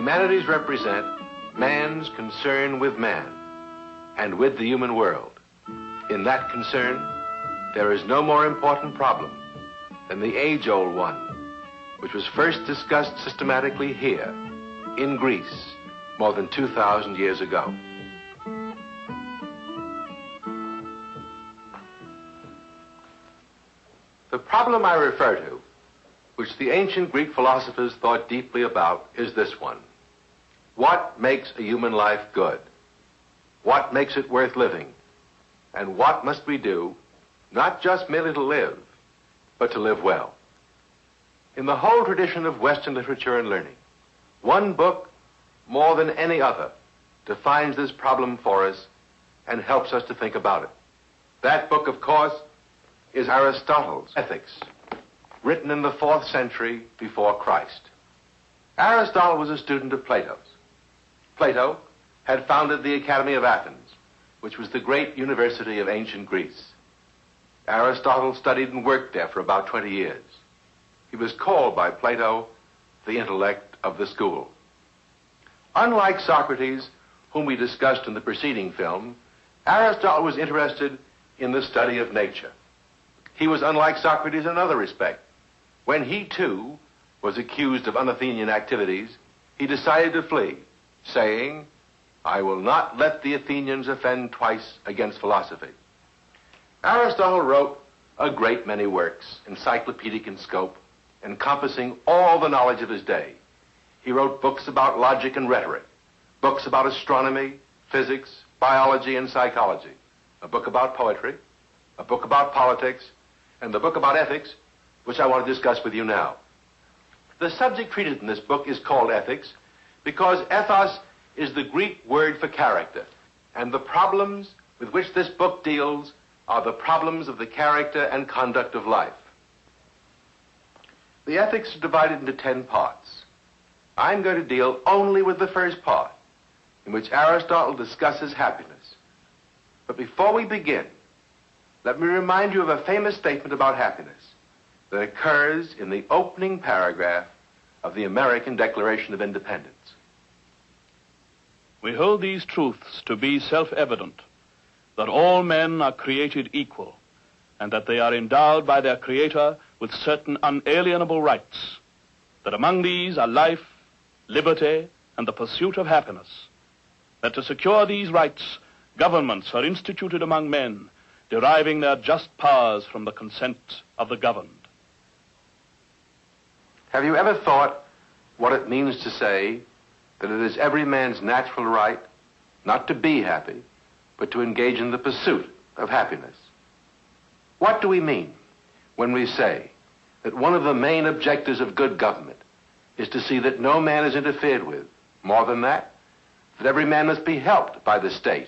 humanities represent man's concern with man and with the human world. In that concern, there is no more important problem than the age-old one, which was first discussed systematically here, in Greece, more than 2,000 years ago. The problem I refer to, which the ancient Greek philosophers thought deeply about, is this one. What makes a human life good? What makes it worth living? And what must we do, not just merely to live, but to live well? In the whole tradition of Western literature and learning, one book, more than any other, defines this problem for us and helps us to think about it. That book, of course, is Aristotle's Ethics, written in the 4th century before Christ. Aristotle was a student of Plato's. Plato had founded the Academy of Athens, which was the great university of ancient Greece. Aristotle studied and worked there for about 20 years. He was called by Plato the intellect of the school. Unlike Socrates, whom we discussed in the preceding film, Aristotle was interested in the study of nature. He was unlike Socrates in another respect. When he, too, was accused of un-Athenian activities, he decided to flee, saying, "I will not let the Athenians offend twice against philosophy." Aristotle wrote a great many works, encyclopedic in scope, encompassing all the knowledge of his day. He wrote books about logic and rhetoric, books about astronomy, physics, biology, and psychology, a book about poetry, a book about politics, and the book about ethics, which I want to discuss with you now. The subject treated in this book is called Ethics because ethos is the Greek word for character, and the problems with which this book deals are the problems of the character and conduct of life. The ethics are divided into 10 parts. I'm going to deal only with the first part, in which Aristotle discusses happiness. But before we begin, let me remind you of a famous statement about happiness that occurs in the opening paragraph of the American Declaration of Independence. We hold these truths to be self-evident, that all men are created equal, and that they are endowed by their Creator with certain unalienable rights, that among these are life, liberty, and the pursuit of happiness, that to secure these rights, governments are instituted among men, deriving their just powers from the consent of the governed. Have you ever thought what it means to say that it is every man's natural right not to be happy, but to engage in the pursuit of happiness? What do we mean when we say that one of the main objectives of good government is to see that no man is interfered with? More than that every man must be helped by the state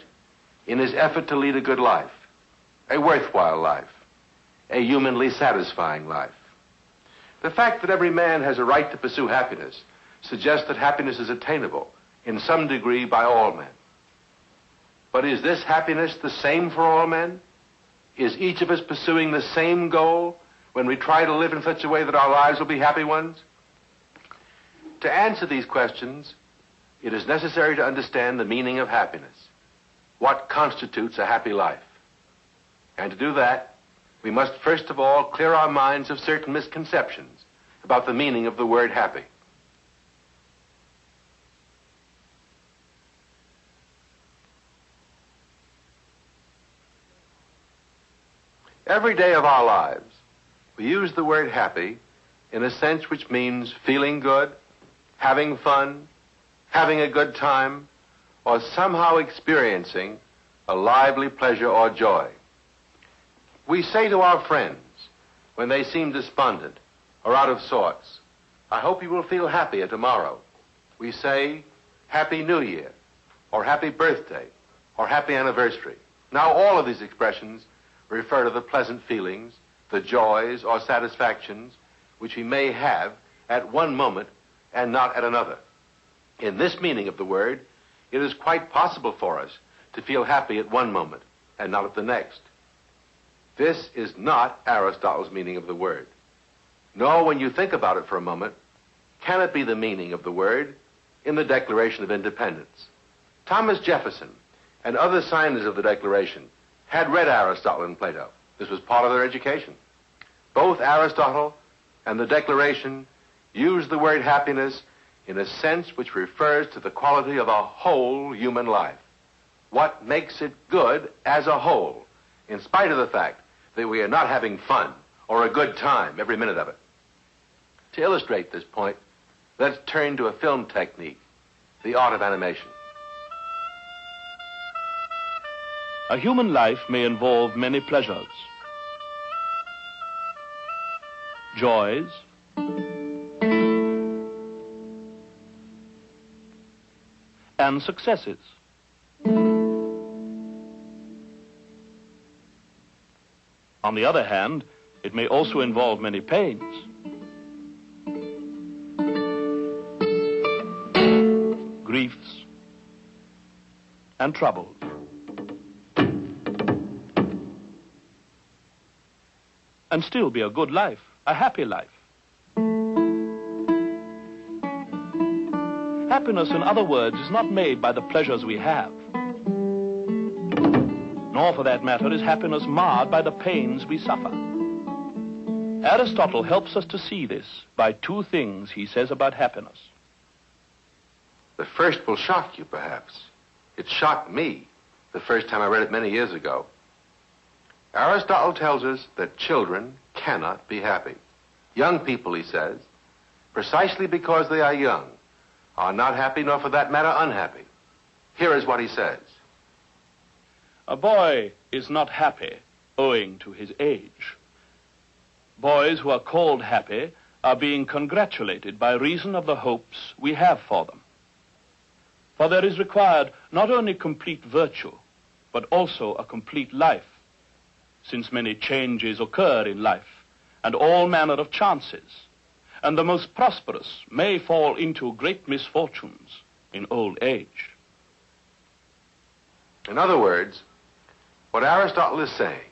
in his effort to lead a good life, a worthwhile life, a humanly satisfying life. The fact that every man has a right to pursue happiness suggests that happiness is attainable in some degree by all men. But is this happiness the same for all men? Is each of us pursuing the same goal when we try to live in such a way that our lives will be happy ones? To answer these questions, it is necessary to understand the meaning of happiness. What constitutes a happy life? And to do that, we must first of all clear our minds of certain misconceptions about the meaning of the word happy. Every day of our lives, we use the word happy in a sense which means feeling good, having fun, having a good time, or somehow experiencing a lively pleasure or joy. We say to our friends, when they seem despondent or out of sorts, "I hope you will feel happier tomorrow." We say, "Happy New Year," or "Happy Birthday," or "Happy Anniversary." Now, all of these expressions refer to the pleasant feelings, the joys or satisfactions which we may have at one moment and not at another. In this meaning of the word, it is quite possible for us to feel happy at one moment and not at the next. This is not Aristotle's meaning of the word. Nor, when you think about it for a moment, can it be the meaning of the word in the Declaration of Independence. Thomas Jefferson and other signers of the Declaration had read Aristotle and Plato. This was part of their education. Both Aristotle and the Declaration use the word happiness in a sense which refers to the quality of a whole human life. What makes it good as a whole, in spite of the fact that we are not having fun or a good time every minute of it. To illustrate this point, let's turn to a film technique, the art of animation. A human life may involve many pleasures, joys, and successes. On the other hand, it may also involve many pains, griefs, and troubles. And still be a good life, a happy life. Happiness, in other words, is not made by the pleasures we have. Nor, for that matter, is happiness marred by the pains we suffer. Aristotle helps us to see this by two things he says about happiness. The first will shock you, perhaps. It shocked me the first time I read it many years ago. Aristotle tells us that children cannot be happy. Young people, he says, precisely because they are young, are not happy, nor for that matter unhappy. Here is what he says. A boy is not happy owing to his age. Boys who are called happy are being congratulated by reason of the hopes we have for them. For there is required not only complete virtue, but also a complete life, since many changes occur in life, and all manner of chances, and the most prosperous may fall into great misfortunes in old age. In other words, what Aristotle is saying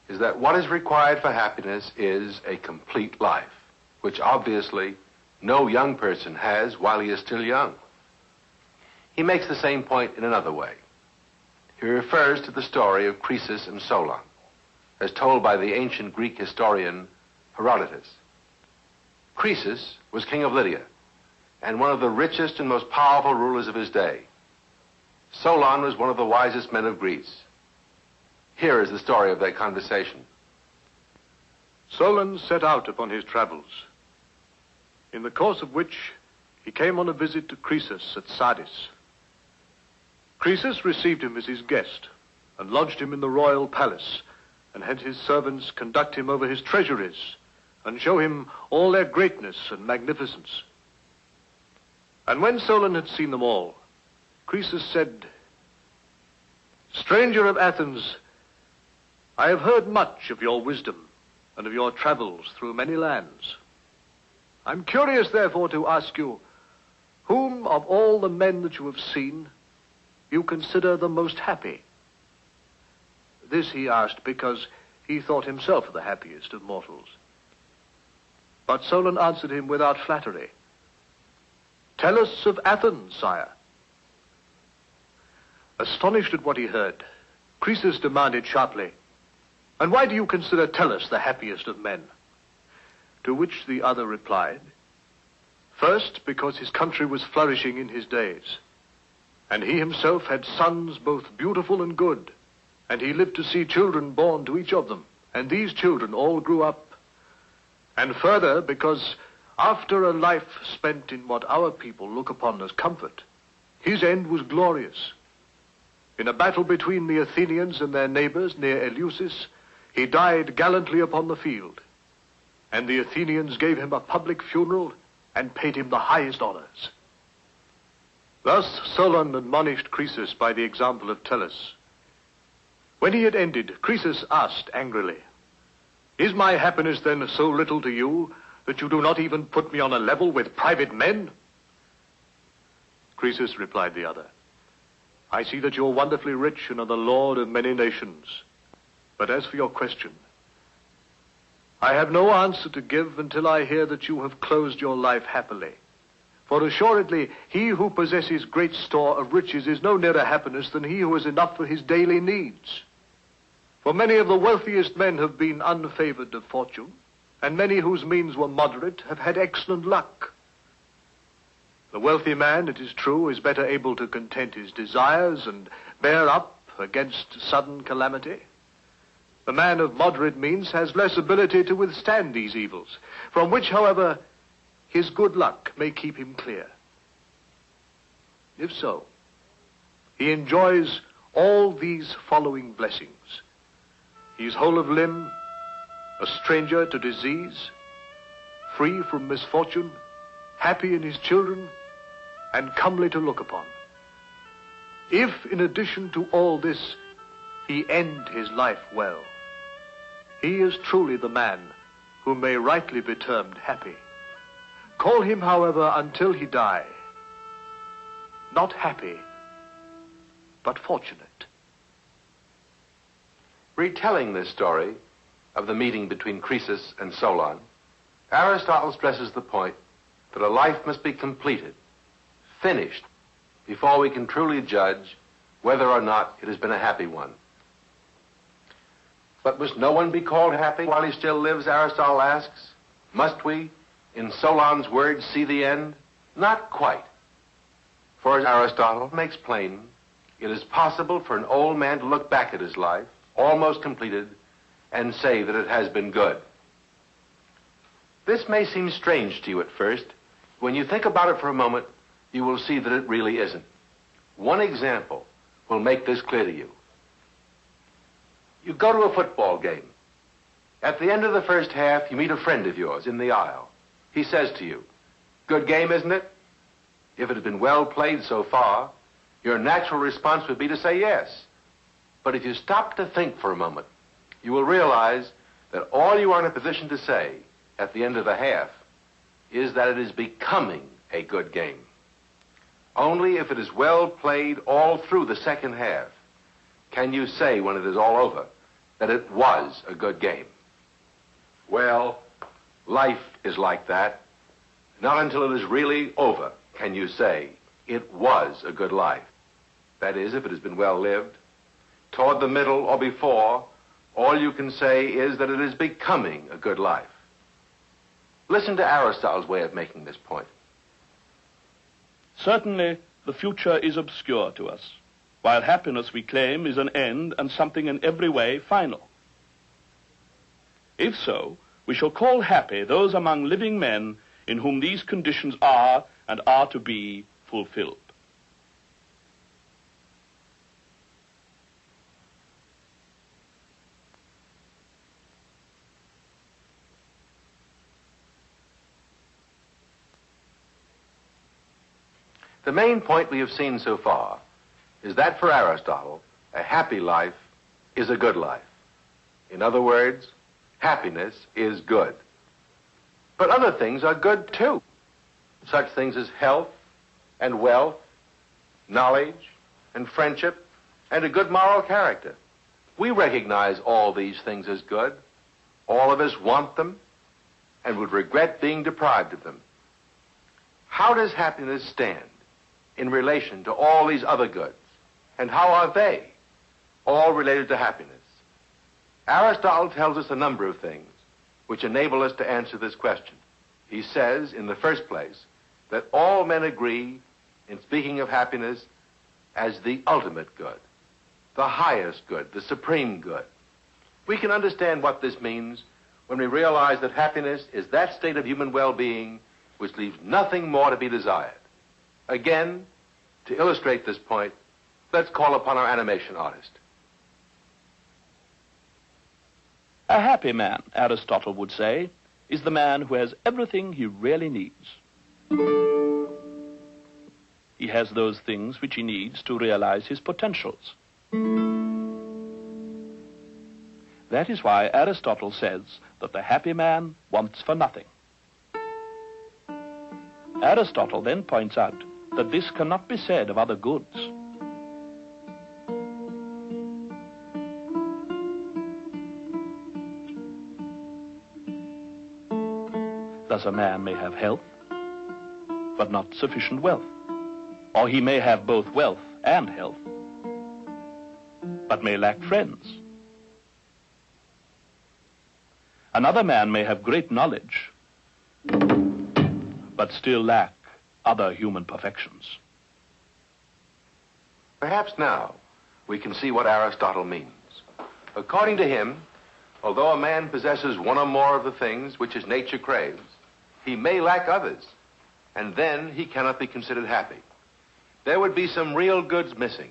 is that what is required for happiness is a complete life, which obviously no young person has while he is still young. He makes the same point in another way. He refers to the story of Croesus and Solon, as told by the ancient Greek historian Herodotus. Croesus was king of Lydia and one of the richest and most powerful rulers of his day. Solon was one of the wisest men of Greece. Here is the story of their conversation. Solon set out upon his travels, in the course of which he came on a visit to Croesus at Sardis. Croesus received him as his guest and lodged him in the royal palace, and had his servants conduct him over his treasuries and show him all their greatness and magnificence. And when Solon had seen them all, Croesus said, "Stranger of Athens, I have heard much of your wisdom and of your travels through many lands. I'm curious, therefore, to ask you, whom of all the men that you have seen you consider the most happy?" This he asked because he thought himself the happiest of mortals. But Solon answered him without flattery, "Tell us of Athens, sire." Astonished at what he heard, Croesus demanded sharply, "And why do you consider Tellus the happiest of men?" To which the other replied, "First, because his country was flourishing in his days, and he himself had sons both beautiful and good, and he lived to see children born to each of them, and these children all grew up. And further, because after a life spent in what our people look upon as comfort, his end was glorious. In a battle between the Athenians and their neighbors near Eleusis, he died gallantly upon the field, and the Athenians gave him a public funeral and paid him the highest honors." Thus Solon admonished Croesus by the example of Tellus. When he had ended, Croesus asked angrily, "Is my happiness then so little to you that you do not even put me on a level with private men?" "Croesus," replied the other, "I see that you are wonderfully rich and are the lord of many nations. But as for your question, I have no answer to give until I hear that you have closed your life happily. For assuredly, he who possesses great store of riches is no nearer happiness than he who has enough for his daily needs. For many of the wealthiest men have been unfavored of fortune, and many whose means were moderate have had excellent luck. The wealthy man, it is true, is better able to content his desires and bear up against sudden calamity. The man of moderate means has less ability to withstand these evils, from which, however, his good luck may keep him clear. If so, he enjoys all these following blessings. He is whole of limb, a stranger to disease, free from misfortune, happy in his children, and comely to look upon. If, in addition to all this, he end his life well, he is truly the man who may rightly be termed happy. Call him, however, until he die, not happy, but fortunate. Retelling this story of the meeting between Croesus and Solon, Aristotle stresses the point that a life must be completed, finished, before we can truly judge whether or not it has been a happy one. But must no one be called happy while he still lives, Aristotle asks? Must we, in Solon's words, see the end? Not quite. For as Aristotle makes plain, it is possible for an old man to look back at his life, almost completed, and say that it has been good. This may seem strange to you at first. When you think about it for a moment, you will see that it really isn't. One example will make this clear to you. You go to a football game. At the end of the first half, you meet a friend of yours in the aisle. He says to you, "Good game, isn't it?" If it had been well played so far, your natural response would be to say yes. But if you stop to think for a moment, you will realize that all you are in a position to say at the end of the half is that it is becoming a good game. Only if it is well played all through the second half can you say when it is all over that it was a good game. Well, life is like that. Not until it is really over can you say it was a good life. That is, if it has been well lived. Toward the middle or before, all you can say is that it is becoming a good life. Listen to Aristotle's way of making this point. Certainly, the future is obscure to us, while happiness, we claim, is an end and something in every way final. If so, we shall call happy those among living men in whom these conditions are and are to be fulfilled. The main point we have seen so far is that for Aristotle, a happy life is a good life. In other words, happiness is good. But other things are good too. Such things as health and wealth, knowledge and friendship, and a good moral character. We recognize all these things as good. All of us want them and would regret being deprived of them. How does happiness stand in relation to all these other goods? And how are they all related to happiness? Aristotle tells us a number of things which enable us to answer this question. He says, in the first place, that all men agree in speaking of happiness as the ultimate good, the highest good, the supreme good. We can understand what this means when we realize that happiness is that state of human well-being which leaves nothing more to be desired. Again, to illustrate this point, let's call upon our animation artist. A happy man, Aristotle would say, is the man who has everything he really needs. He has those things which he needs to realize his potentials. That is why Aristotle says that the happy man wants for nothing. Aristotle then points out that this cannot be said of other goods. Thus a man may have health, but not sufficient wealth. Or he may have both wealth and health, but may lack friends. Another man may have great knowledge, but still lack other human perfections. Perhaps now we can see what Aristotle means. According to him, although a man possesses one or more of the things which his nature craves, he may lack others, and then he cannot be considered happy. There would be some real goods missing,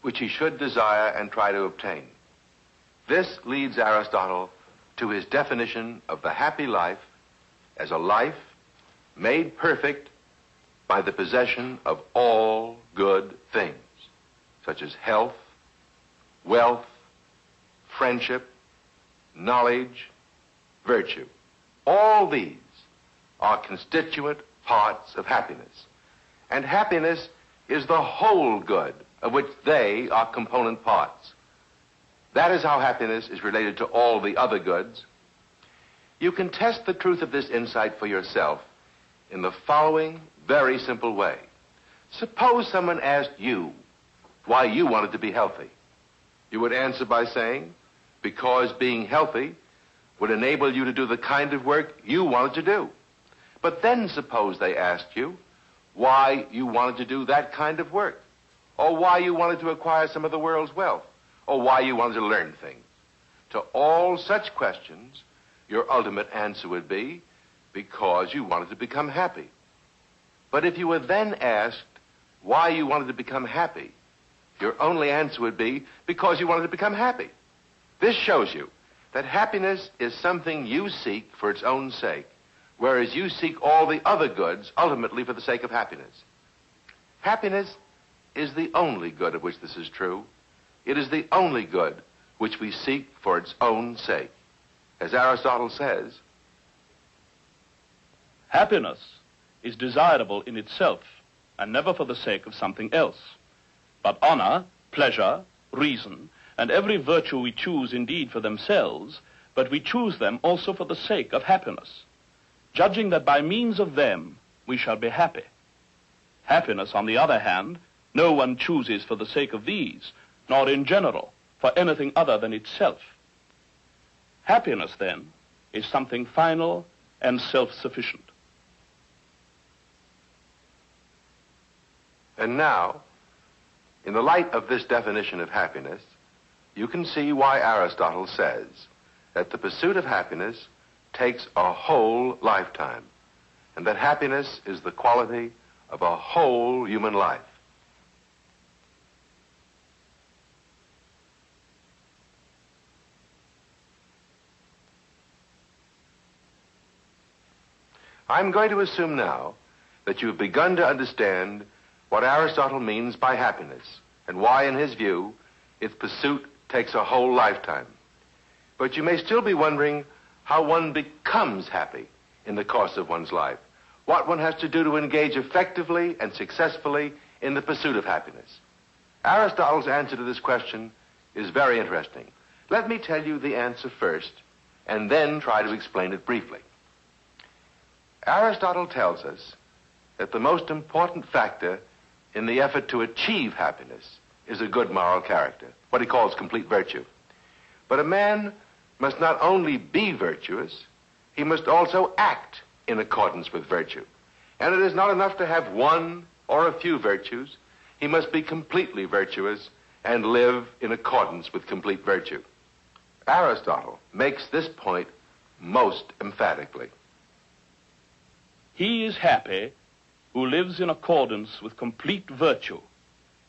which he should desire and try to obtain. This leads Aristotle to his definition of the happy life as a life made perfect by the possession of all good things, such as health, wealth, friendship, knowledge, virtue. All these are constituent parts of happiness. And happiness is the whole good of which they are component parts. That is how happiness is related to all the other goods. You can test the truth of this insight for yourself in the following very simple way. Suppose someone asked you why you wanted to be healthy. You would answer by saying, because being healthy would enable you to do the kind of work you wanted to do. But then suppose they asked you why you wanted to do that kind of work, or why you wanted to acquire some of the world's wealth, or why you wanted to learn things. To all such questions, your ultimate answer would be, because you wanted to become happy. But if you were then asked why you wanted to become happy, your only answer would be, because you wanted to become happy. This shows you that happiness is something you seek for its own sake, whereas you seek all the other goods ultimately for the sake of happiness. Happiness is the only good of which this is true. It is the only good which we seek for its own sake. As Aristotle says, happiness is desirable in itself and never for the sake of something else. But honor, pleasure, reason, and every virtue we choose indeed for themselves, but we choose them also for the sake of happiness, judging that by means of them we shall be happy. Happiness, on the other hand, no one chooses for the sake of these, nor in general for anything other than itself. Happiness, then, is something final and self-sufficient. And now, in the light of this definition of happiness, you can see why Aristotle says that the pursuit of happiness takes a whole lifetime, and that happiness is the quality of a whole human life. I'm going to assume now that you've begun to understand what Aristotle means by happiness and why, in his view, its pursuit takes a whole lifetime. But you may still be wondering how one becomes happy in the course of one's life, what one has to do to engage effectively and successfully in the pursuit of happiness. Aristotle's answer to this question is very interesting. Let me tell you the answer first, and then try to explain it briefly. Aristotle tells us that the most important factor in the effort to achieve happiness is a good moral character, what he calls complete virtue. But a man must not only be virtuous, he must also act in accordance with virtue. And it is not enough to have one or a few virtues. He must be completely virtuous and live in accordance with complete virtue. Aristotle makes this point most emphatically. He is happy who lives in accordance with complete virtue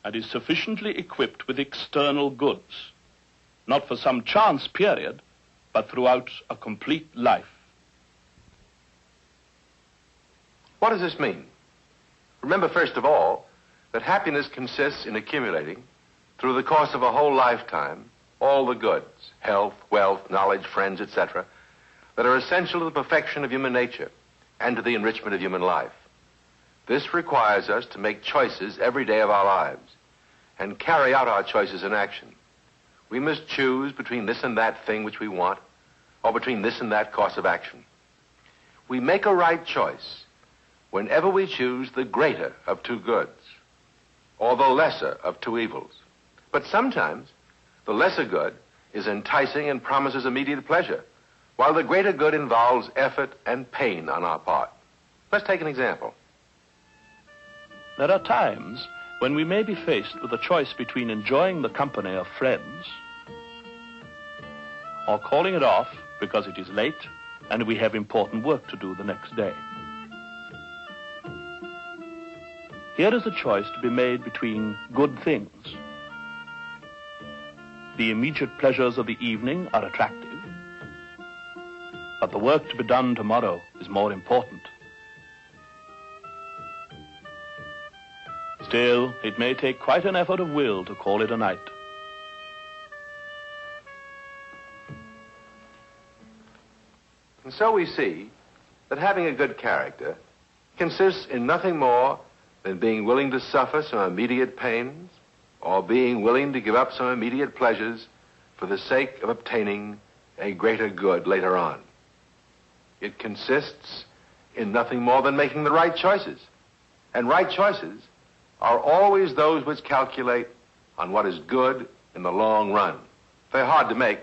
and is sufficiently equipped with external goods, not for some chance period, but throughout a complete life. What does this mean? Remember, first of all, that happiness consists in accumulating, through the course of a whole lifetime, all the goods, health, wealth, knowledge, friends, etc., that are essential to the perfection of human nature and to the enrichment of human life. This requires us to make choices every day of our lives and carry out our choices in action. We must choose between this and that thing which we want, or between this and that course of action. We make a right choice whenever we choose the greater of two goods or the lesser of two evils. But sometimes the lesser good is enticing and promises immediate pleasure, while the greater good involves effort and pain on our part. Let's take an example. There are times when we may be faced with a choice between enjoying the company of friends or calling it off because it is late and we have important work to do the next day. Here is a choice to be made between good things. The immediate pleasures of the evening are attractive, but the work to be done tomorrow is more important. Still, it may take quite an effort of will to call it a night. And so we see that having a good character consists in nothing more than being willing to suffer some immediate pains or being willing to give up some immediate pleasures for the sake of obtaining a greater good later on. It consists in nothing more than making the right choices. And right choices are always those which calculate on what is good in the long run. They're hard to make,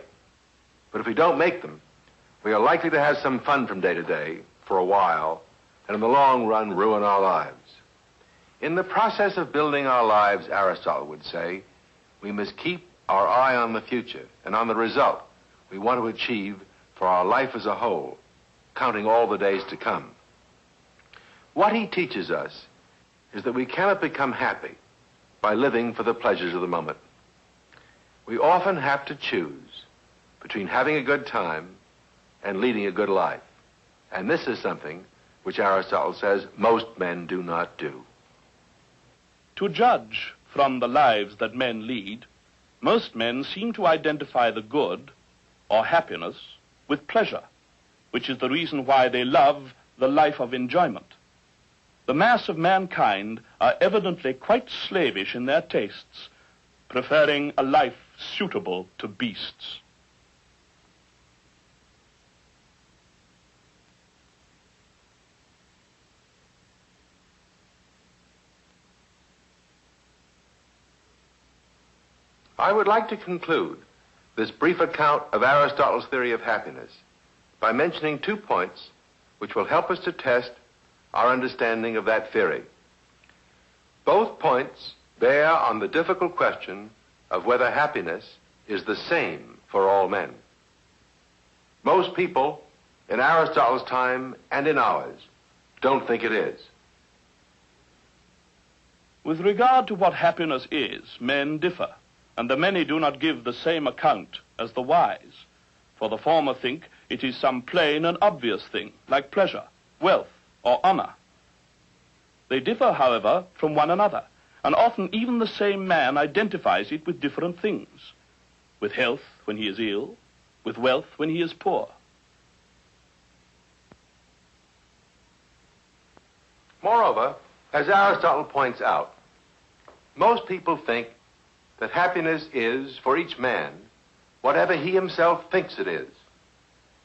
but if we don't make them, we are likely to have some fun from day to day for a while, and in the long run ruin our lives. In the process of building our lives, Aristotle would say, we must keep our eye on the future and on the result we want to achieve for our life as a whole, counting all the days to come. What he teaches us is that we cannot become happy by living for the pleasures of the moment. We often have to choose between having a good time and leading a good life. And this is something which Aristotle says most men do not do. To judge from the lives that men lead, most men seem to identify the good, or happiness, with pleasure, which is the reason why they love the life of enjoyment. The mass of mankind are evidently quite slavish in their tastes, preferring a life suitable to beasts. I would like to conclude this brief account of Aristotle's theory of happiness by mentioning 2 points which will help us to test our understanding of that theory. Both points bear on the difficult question of whether happiness is the same for all men. Most people in Aristotle's time and in ours don't think it is. With regard to what happiness is, men differ, and the many do not give the same account as the wise. For the former think it is some plain and obvious thing, like pleasure, wealth, or honor. They differ, however, from one another, and often even the same man identifies it with different things, with health when he is ill, with wealth when he is poor. Moreover, as Aristotle points out, most people think that happiness is, for each man, whatever he himself thinks it is,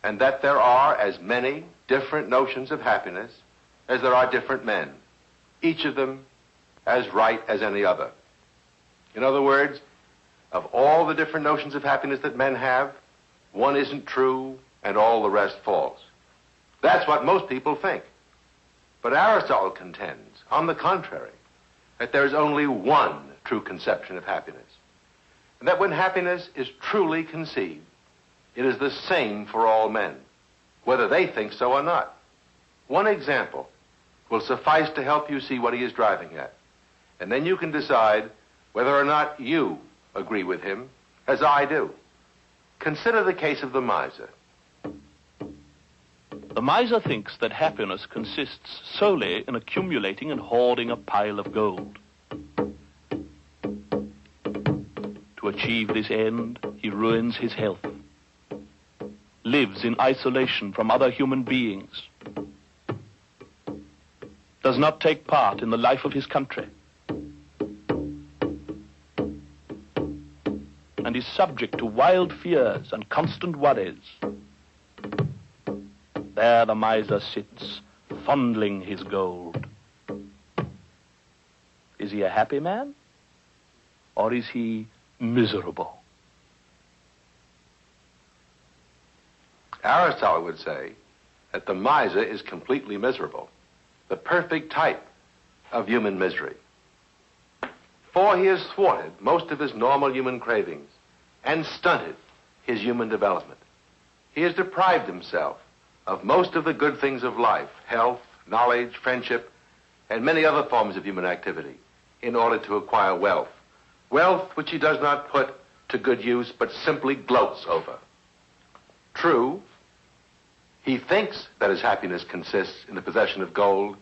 and that there are as many different notions of happiness as there are different men, each of them as right as any other. In other words, of all the different notions of happiness that men have, one isn't true and all the rest false. That's what most people think. But Aristotle contends, on the contrary, that there is only one true conception of happiness, and that when happiness is truly conceived, it is the same for all men, whether they think so or not. One example will suffice to help you see what he is driving at, and then you can decide whether or not you agree with him, as I do. Consider the case of the miser. The miser thinks that happiness consists solely in accumulating and hoarding a pile of gold. To achieve this end, he ruins his health, lives in isolation from other human beings, does not take part in the life of his country, and is subject to wild fears and constant worries. There the miser sits, fondling his gold. he a happy man? Or is he miserable? Aristotle would say that the miser is completely miserable, the perfect type of human misery. For he has thwarted most of his normal human cravings and stunted his human development. He has deprived himself of most of the good things of life, health, knowledge, friendship, and many other forms of human activity in order to acquire wealth. Wealth which he does not put to good use, but simply gloats over. True, he thinks that his happiness consists in the possession of gold,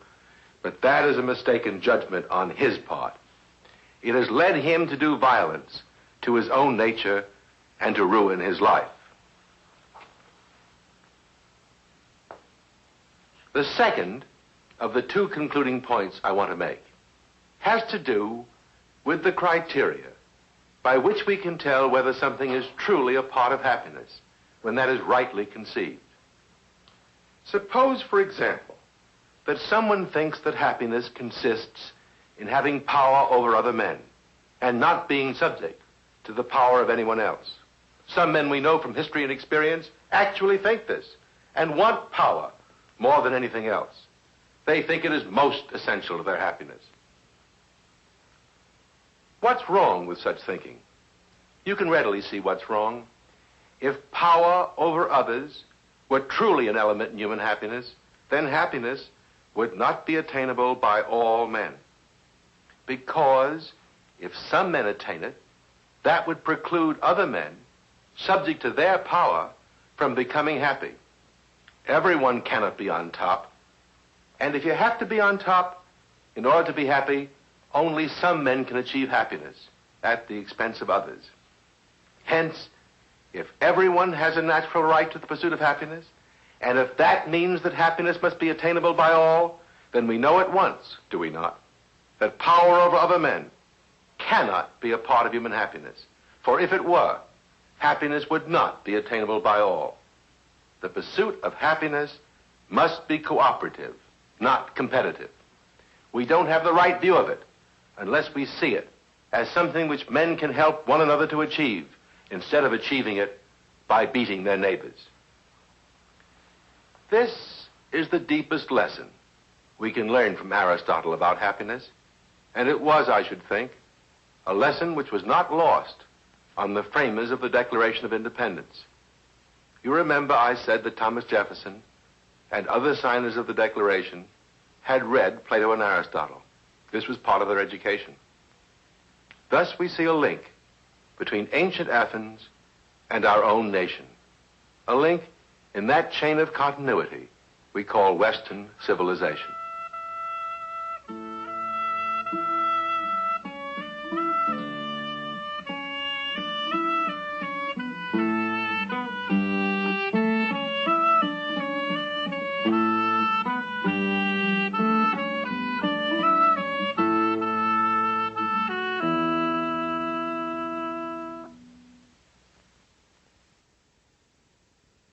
but that is a mistaken judgment on his part. It has led him to do violence to his own nature and to ruin his life. The second of the two concluding points I want to make has to do with the criteria by which we can tell whether something is truly a part of happiness when that is rightly conceived. Suppose, for example, that someone thinks that happiness consists in having power over other men and not being subject to the power of anyone else. Some men we know from history and experience actually think this and want power more than anything else. They think it is most essential to their happiness. What's wrong with such thinking? You can readily see what's wrong. If power over others were truly an element in human happiness, then happiness would not be attainable by all men. Because if some men attain it, that would preclude other men, subject to their power, from becoming happy. Everyone cannot be on top. And if you have to be on top in order to be happy, only some men can achieve happiness at the expense of others. Hence, if everyone has a natural right to the pursuit of happiness, and if that means that happiness must be attainable by all, then we know at once, do we not, that power over other men cannot be a part of human happiness. For if it were, happiness would not be attainable by all. The pursuit of happiness must be cooperative, not competitive. We don't have the right view of it unless we see it as something which men can help one another to achieve instead of achieving it by beating their neighbors. This is the deepest lesson we can learn from Aristotle about happiness, and it was, I should think, a lesson which was not lost on the framers of the Declaration of Independence. You remember I said that Thomas Jefferson and other signers of the Declaration had read Plato and Aristotle. This was part of their education. Thus we see a link between ancient Athens and our own nation, a link in that chain of continuity we call Western civilization.